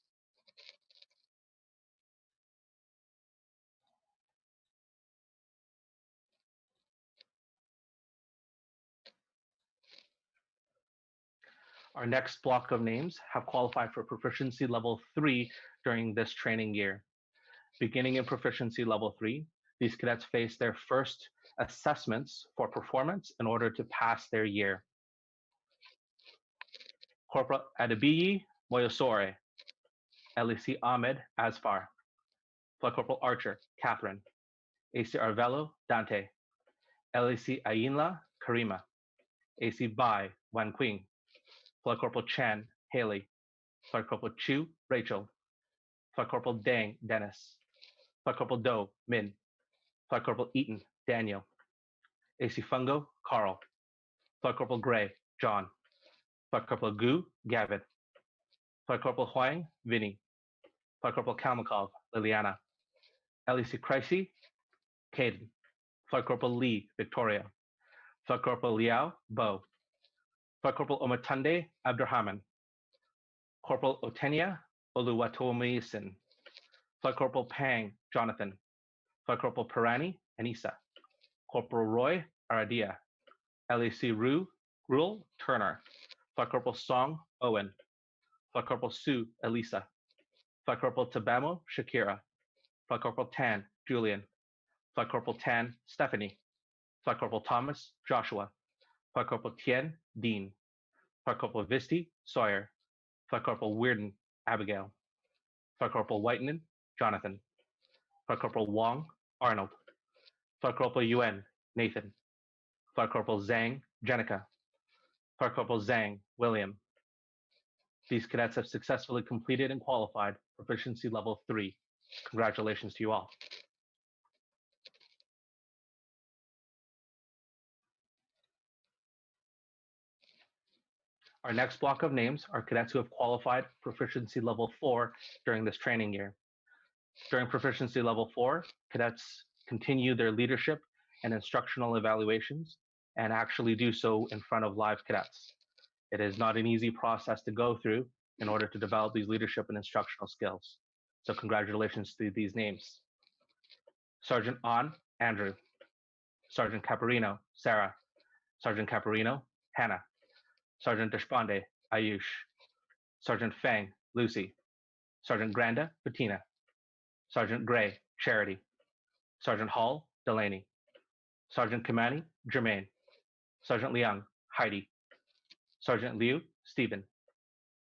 Our next block of names have qualified for proficiency level 3 during this training year. Beginning in proficiency level 3, these cadets face their first assessments for performance in order to pass their year. Corporal Adebiyi Moyosore, LAC Ahmed Asfar, Flight Corporal Archer Catherine, AC Arvelo Dante, LAC Ayinla Karima, AC Bai Wan Qing, Flight Corporal Chan Haley, Flight Corporal Chu Rachel, Flight Corporal Dang Dennis, Flight Corporal Do Min, Flight Corporal Eaton Daniel, AC Fungo Carl, Flight Corporal Gray John, Flight Corporal Gu Gavin, Flight Corporal Huang Vinny, Flight Corporal Kalmakov Liliana, LEC Cricey Caden, Flight Corporal Lee Victoria, Flight Corporal Liao Bo, Flight Corporal Omatunde Abdurrahman, Corporal Otenia Oluwatomisin, Flight Corporal Pang Jonathan, Flight Corporal Parani Anissa, Corporal Roy Aradia, LAC Rule Turner, Flight Corporal Song Owen, Flight Corporal Sue Elisa, Flight Corporal Tabamo Shakira, Flight Corporal Tan Julian, Flight Corporal Tan Stephanie, Flight Corporal Thomas Joshua, Flight Corporal Tien Dean, Flight Corporal Visti Sawyer, Flight Corporal Weirden Abigail, Flight Corporal Whitenan Jonathan, Flight Corporal Wong Arnold, Flight Corporal Yuen Nathan, Flight Corporal Zhang Jenica, Flight Corporal Zhang William. These cadets have successfully completed and qualified proficiency level 3. Congratulations to you all. Our next block of names are cadets who have qualified proficiency level 4 during this training year. During proficiency level 4, cadets continue their leadership and instructional evaluations and actually do so in front of live cadets. It is not an easy process to go through in order to develop these leadership and instructional skills. So congratulations to these names. Sergeant On, Andrew. Sergeant Caparino, Sarah. Sergeant Caparino, Hannah. Sergeant Deshpande, Ayush. Sergeant Fang, Lucy. Sergeant Granda, Bettina. Sergeant Gray, Charity. Sergeant Hall, Delaney. Sergeant Kamani, Jermaine. Sergeant Liang, Heidi. Sergeant Liu, Stephen.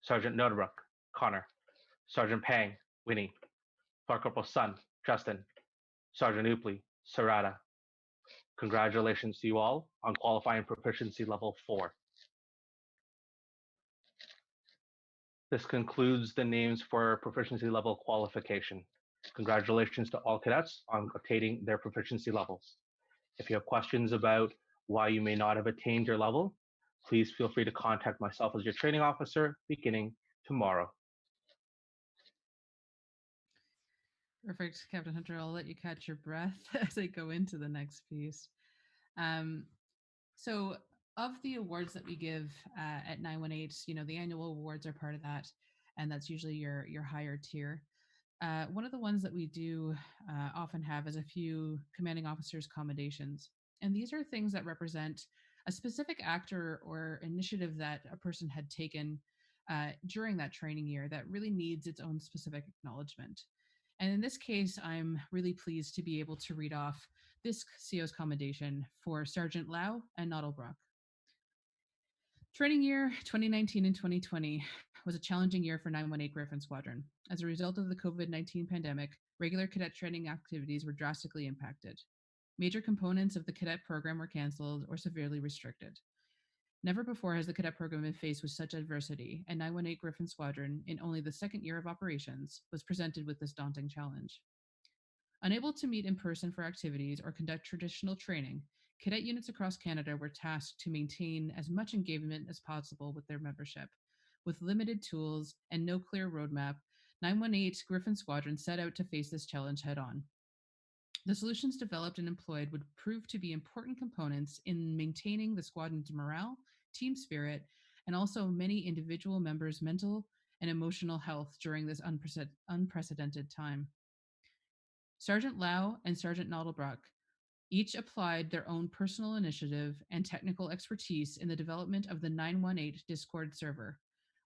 Sergeant Noterbrook, Connor. Sergeant Pang, Winnie. Flight Corporal Sun, Justin. Sergeant Upley, Sarada. Congratulations to you all on qualifying proficiency level 4. This concludes the names for proficiency level qualification. Congratulations to all cadets on obtaining their proficiency levels. If you have questions about why you may not have attained your level, please feel free to contact myself as your training officer beginning tomorrow. Perfect, Captain Hunter. I'll let you catch your breath as I go into the next piece. So of the awards that we give at 918, the annual awards are part of that. and that's usually your higher tier. One of the ones that we do often have is a few commanding officers commendations. And these are things that represent a specific act or initiative that a person had taken during that training year that really needs its own specific acknowledgement. And in this case, I'm really pleased to be able to read off this CO's commendation for Sergeant Lau and Nodelbrock. Training year 2019 and 2020 was a challenging year for 918 Griffon Squadron. As a result of the COVID-19 pandemic, regular cadet training activities were drastically impacted. Major components of the cadet program were canceled or severely restricted. Never before has the cadet program been faced with such adversity, and 918 Griffon Squadron, in only the second year of operations, was presented with this daunting challenge. Unable to meet in person for activities or conduct traditional training, cadet units across Canada were tasked to maintain as much engagement as possible with their membership. With limited tools and no clear roadmap, 918 Griffon Squadron set out to face this challenge head-on. The solutions developed and employed would prove to be important components in maintaining the squadron's morale, team spirit, and also many individual members' mental and emotional health during this unprecedented time. Sergeant Lau and Sergeant Nodelbrock each applied their own personal initiative and technical expertise in the development of the 918 Discord server.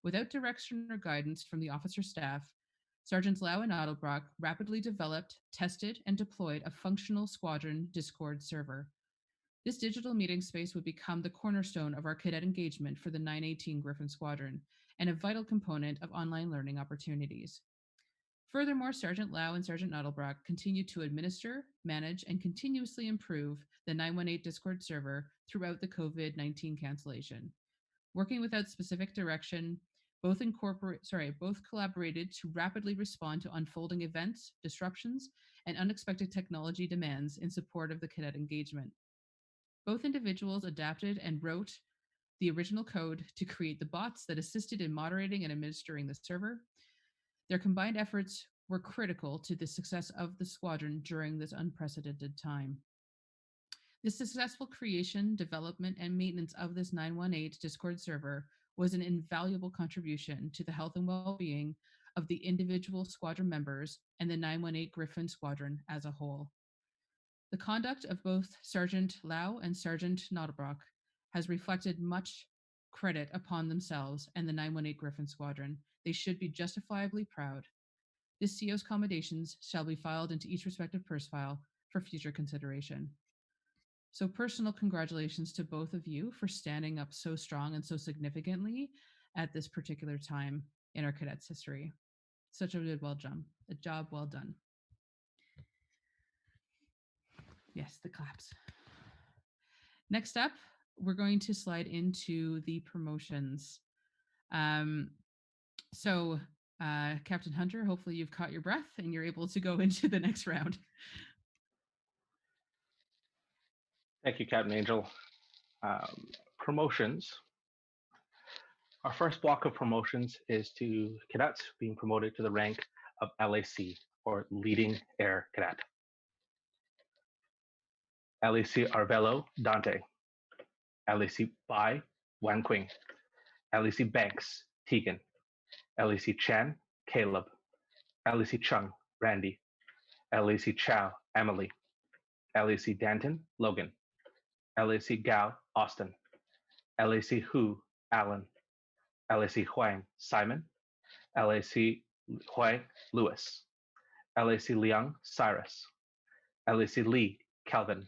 Without direction or guidance from the officer staff, Sergeants Lau and Nodelbrock rapidly developed, tested, and deployed a functional squadron Discord server. This digital meeting space would become the cornerstone of our cadet engagement for the 918 Griffon Squadron and a vital component of online learning opportunities. Furthermore, Sergeant Lau and Sergeant Nodelbrock continued to administer, manage, and continuously improve the 918 Discord server throughout the COVID-19 cancellation. Working without specific direction, both collaborated to rapidly respond to unfolding events, disruptions, and unexpected technology demands in support of the cadet engagement. Both individuals adapted and wrote the original code to create the bots that assisted in moderating and administering the server. Their combined efforts were critical to the success of the squadron during this unprecedented time. The successful creation, development, and maintenance of this 918 Discord server was an invaluable contribution to the health and well-being of the individual squadron members and the 918 Griffon Squadron as a whole. The conduct of both Sergeant Lau and Sergeant Nodelbrock has reflected much credit upon themselves and the 918 Griffon Squadron. They should be justifiably proud. This CO's commendations shall be filed into each respective purse file for future consideration. So personal congratulations to both of you for standing up so strong and so significantly at this particular time in our cadets' history. Such a job well done. Yes, the claps. Next up, we're going to slide into the promotions. Captain Hunter, hopefully you've caught your breath and you're able to go into the next round. Thank you, Captain Angel. Promotions. Our first block of promotions is to cadets being promoted to the rank of LAC, or Leading Air Cadet. LAC Arvelo Dante. LAC Bai Wan Qing. LAC Banks Tegan. LAC Chan Caleb. LAC Chung Randy. LAC Chow Emily. LAC Danton Logan. LAC Gao Austin. LAC Hu Alan. LAC Huang Simon. LAC Huang Lewis. LAC Liang Cyrus. LAC Lee Calvin.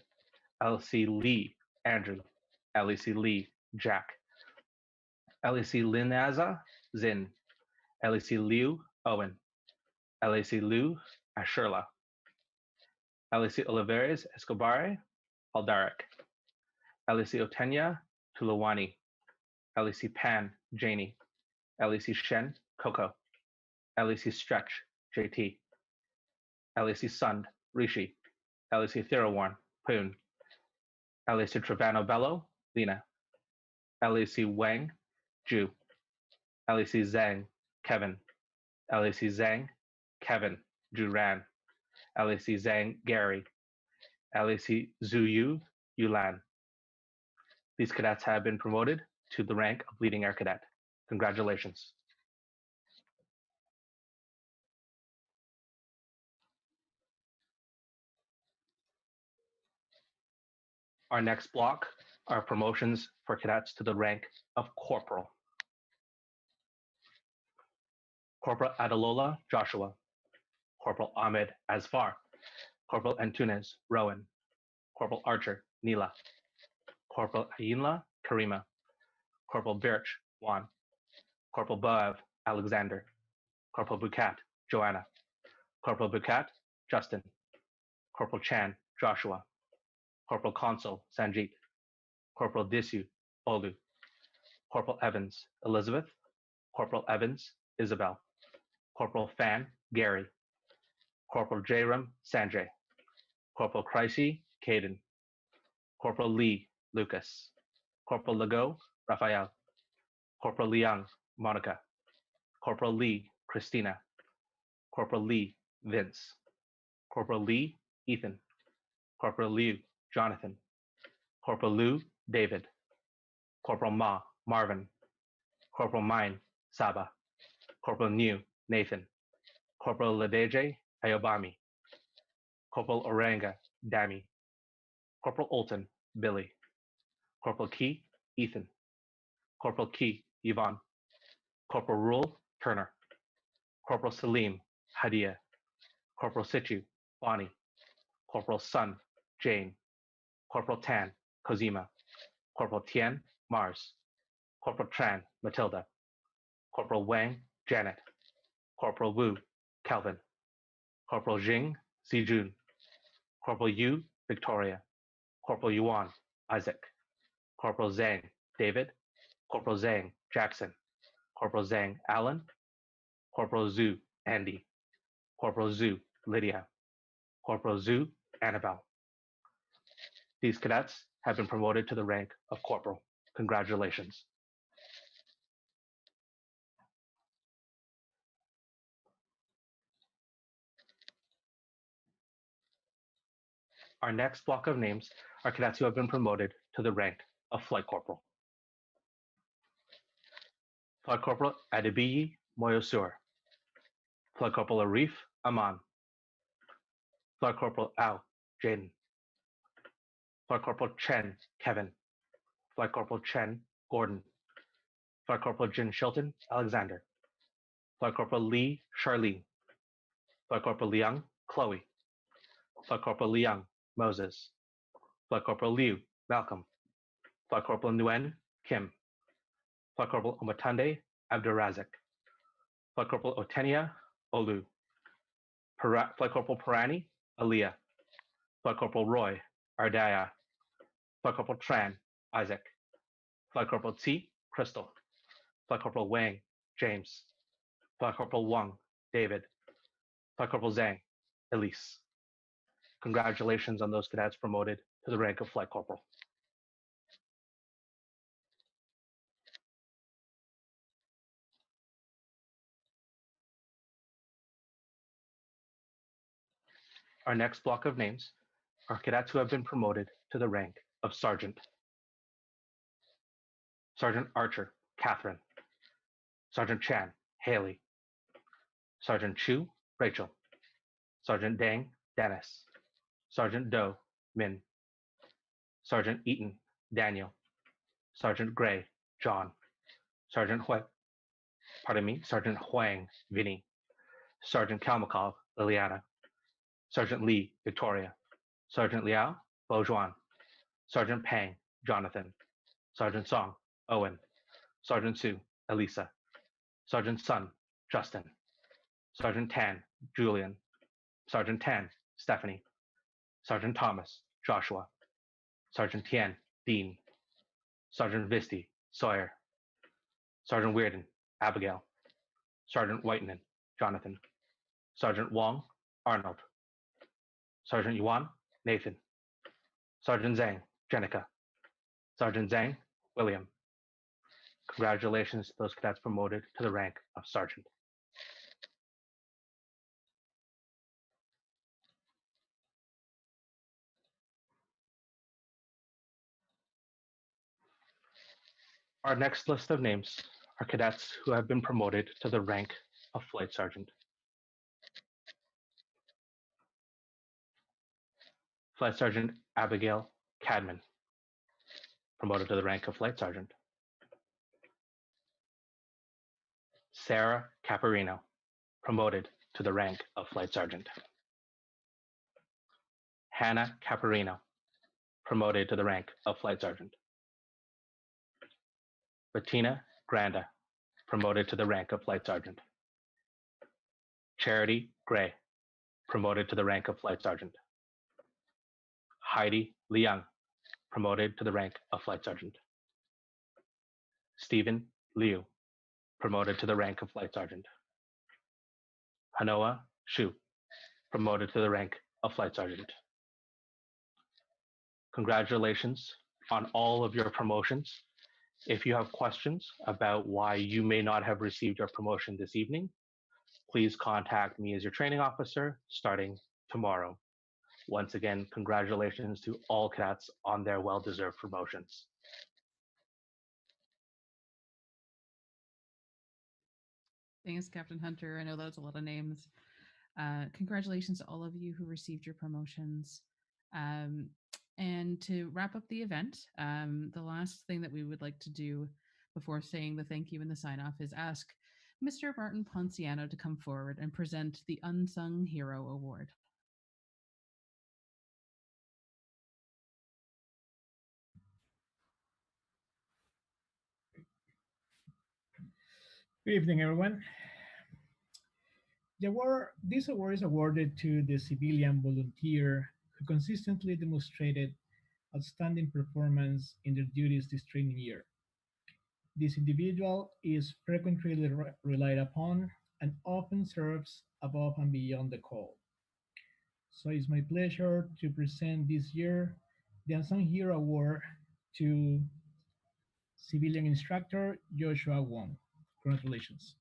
LAC Lee Andrew. LAC Lee Jack. LAC Linaza Zin. LAC Liu Owen. LAC Liu Asherla. LAC Olivares Escobar Aldaric. LAC Otenya Tulawani. LAC Pan Janie. LAC Shen Coco. LAC Stretch JT. LAC Sund Rishi. LAC Therawarn Poon. LAC Travano Bello Lena. LAC Wang Ju. LAC Zhang Kevin. LAC Zhang Kevin Juran. LAC Zhang Gary. LAC Zuyu Yulan. These cadets have been promoted to the rank of Leading Air Cadet. Congratulations. Our next block are promotions for cadets to the rank of corporal. Corporal Adalola Joshua, Corporal Ahmed Asfar, Corporal Antunes Rowan, Corporal Archer Nila, Corporal Ayinla Karima, Corporal Birch Juan, Corporal Boav Alexander, Corporal Bukat Joanna, Corporal Bukat Justin, Corporal Chan Joshua, Corporal Consul Sanjeet, Corporal Disu Olu, Corporal Evans Elizabeth, Corporal Evans Isabel, Corporal Fan Gary, Corporal Jairam Sanjay, Corporal Creisy Caden, Corporal Lee Lucas, Corporal Legault Raphael, Corporal Liang Monica, Corporal Lee Christina, Corporal Lee Vince, Corporal Lee Ethan, Corporal Liu Jonathan, Corporal Liu David, Corporal Ma Marvin, Corporal Mine Saba, Corporal New Nathan, Corporal Ladeje Ayobami, Corporal Oranga Dami, Corporal Olton Billy, Corporal Key Ethan, Corporal Key Yvonne, Corporal Rule Turner, Corporal Salim Hadia, Corporal Situ Bonnie, Corporal Sun Jane, Corporal Tan Cosima, Corporal Tien Mars, Corporal Tran Matilda, Corporal Wang Janet, Corporal Wu Calvin, Corporal Jing Zijun, Corporal Yu Victoria, Corporal Yuan Isaac, Corporal Zhang David, Corporal Zhang Jackson, Corporal Zhang Allen, Corporal Zhu Andy, Corporal Zhu Lydia, Corporal Zhu Annabelle. These cadets have been promoted to the rank of corporal. Congratulations. Our next block of names are cadets who have been promoted to the rank of Flight Corporal. Flight Corporal Adebiyi Moyosur, Flight Corporal Arif Aman, Flight Corporal Ao Jaden, Flight Corporal Chen Kevin, Flight Corporal Chen Gordon, Flight Corporal Jin Shilton Alexander, Flight Corporal Lee Charlene, Flight Corporal Liang Chloe, Flight Corporal Liang Moses, Flight Corporal Liu Malcolm, Flight Corporal Nguyen Kim, Flight Corporal Omatande Abdurazik, Flight Corporal Otenia Olu, Flight Corporal Parani Aliyah, Flight Corporal Roy Ardaya, Flight Corporal Tran Isaac, Flight Corporal T Crystal, Flight Corporal Wang James, Flight Corporal Wang David, Flight Corporal Zhang Elise. Congratulations on those cadets promoted to the rank of Flight Corporal. Our next block of names are cadets who have been promoted to the rank of Sergeant. Sergeant Archer, Catherine. Sergeant Chan, Haley. Sergeant Chu, Rachel. Sergeant Dang, Dennis. Sergeant Doe, Min. Sergeant Eaton, Daniel. Sergeant Gray, John. Sergeant Sergeant Huang, Vinny. Sergeant Kalmakov, Liliana. Sergeant Lee, Victoria. Sergeant Liao, Bojuan. Sergeant Pang, Jonathan. Sergeant Song, Owen. Sergeant Sue, Elisa. Sergeant Sun, Justin. Sergeant Tan, Julian. Sergeant Tan, Stephanie. Sergeant Thomas, Joshua. Sergeant Tien, Dean. Sergeant Visti, Sawyer. Sergeant Weirden, Abigail. Sergeant Whiteman, Jonathan. Sergeant Wong, Arnold. Sergeant Yuan, Nathan. Sergeant Zhang, Jenica. Sergeant Zhang, William. Congratulations to those cadets promoted to the rank of Sergeant. Our next list of names are cadets who have been promoted to the rank of Flight Sergeant. Flight Sergeant Abigail Cadman, promoted to the rank of Flight Sergeant. Sarah Caparino, promoted to the rank of Flight Sergeant. Hannah Caparino, promoted to the rank of Flight Sergeant. Bettina Granda, promoted to the rank of Flight Sergeant. Charity Gray, promoted to the rank of Flight Sergeant. Heidi Liang, promoted to the rank of Flight Sergeant. Stephen Liu, promoted to the rank of Flight Sergeant. Hanoa Shu, promoted to the rank of Flight Sergeant. Congratulations on all of your promotions. If you have questions about why you may not have received your promotion this evening, please contact me as your training officer starting tomorrow. Once again, congratulations to all cadets on their well-deserved promotions. Thanks, Captain Hunter. I know that was a lot of names. Congratulations to all of you who received your promotions. And to wrap up the event, the last thing that we would like to do before saying the thank you and the sign-off is ask Mr. Martin Ponciano to come forward and present the Unsung Hero Award. Good evening, everyone. This award is awarded to the civilian volunteer who consistently demonstrated outstanding performance in their duties this training year. This individual is frequently relied upon and often serves above and beyond the call. So it's my pleasure to present this year the Unsung Hero Award to civilian instructor Joshua Wong. Congratulations.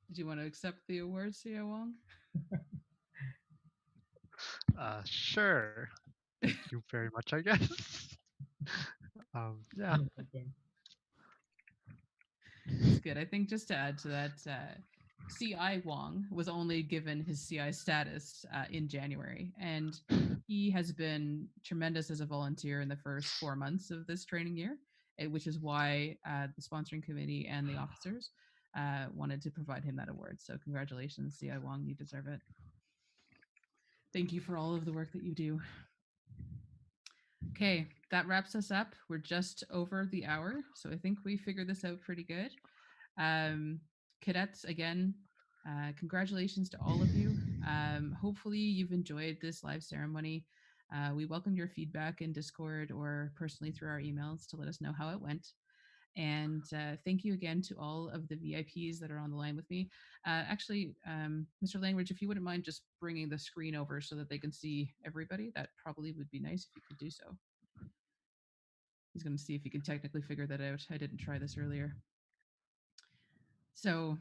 Did you want to accept the award, Sia Wong? Sure. Thank you very much, I guess. Yeah. That's good. I think just to add to that, CI Wong was only given his CI status in January, and he has been tremendous as a volunteer in the first 4 months of this training year, which is why the sponsoring committee and the officers wanted to provide him that award. So congratulations, CI Wong, you deserve it. Thank you for all of the work that you do. Okay, that wraps us up. We're just over the hour, so I think we figured this out pretty good. Cadets, again, congratulations to all of you. Hopefully you've enjoyed this live ceremony. We welcome your feedback in Discord or personally through our emails to let us know how it went. And thank you again to all of the VIPs that are on the line with me. Actually, Mr. Langridge, if you wouldn't mind just bringing the screen over so that they can see everybody, that probably would be nice if you could do so. He's going to see if he can technically figure that out. I didn't try this earlier. So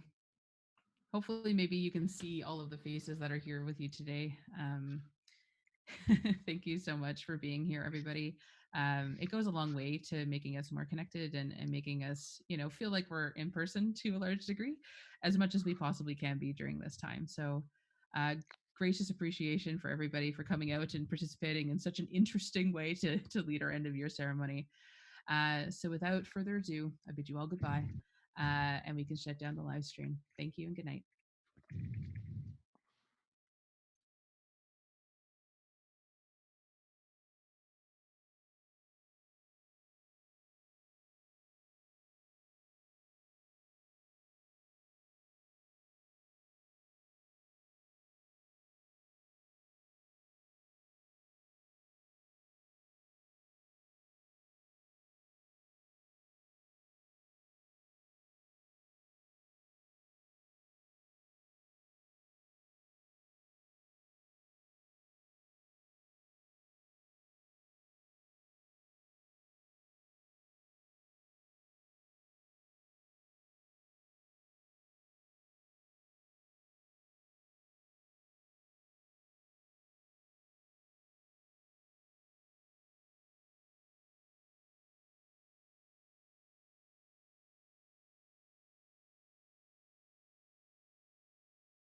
hopefully maybe you can see all of the faces that are here with you today. Thank you so much for being here, everybody. It goes a long way to making us more connected and making us, feel like we're in person to a large degree, as much as we possibly can be during this time. So gracious appreciation for everybody for coming out and participating in such an interesting way to lead our end of year ceremony. So without further ado, I bid you all goodbye, and we can shut down the live stream. Thank you and good night.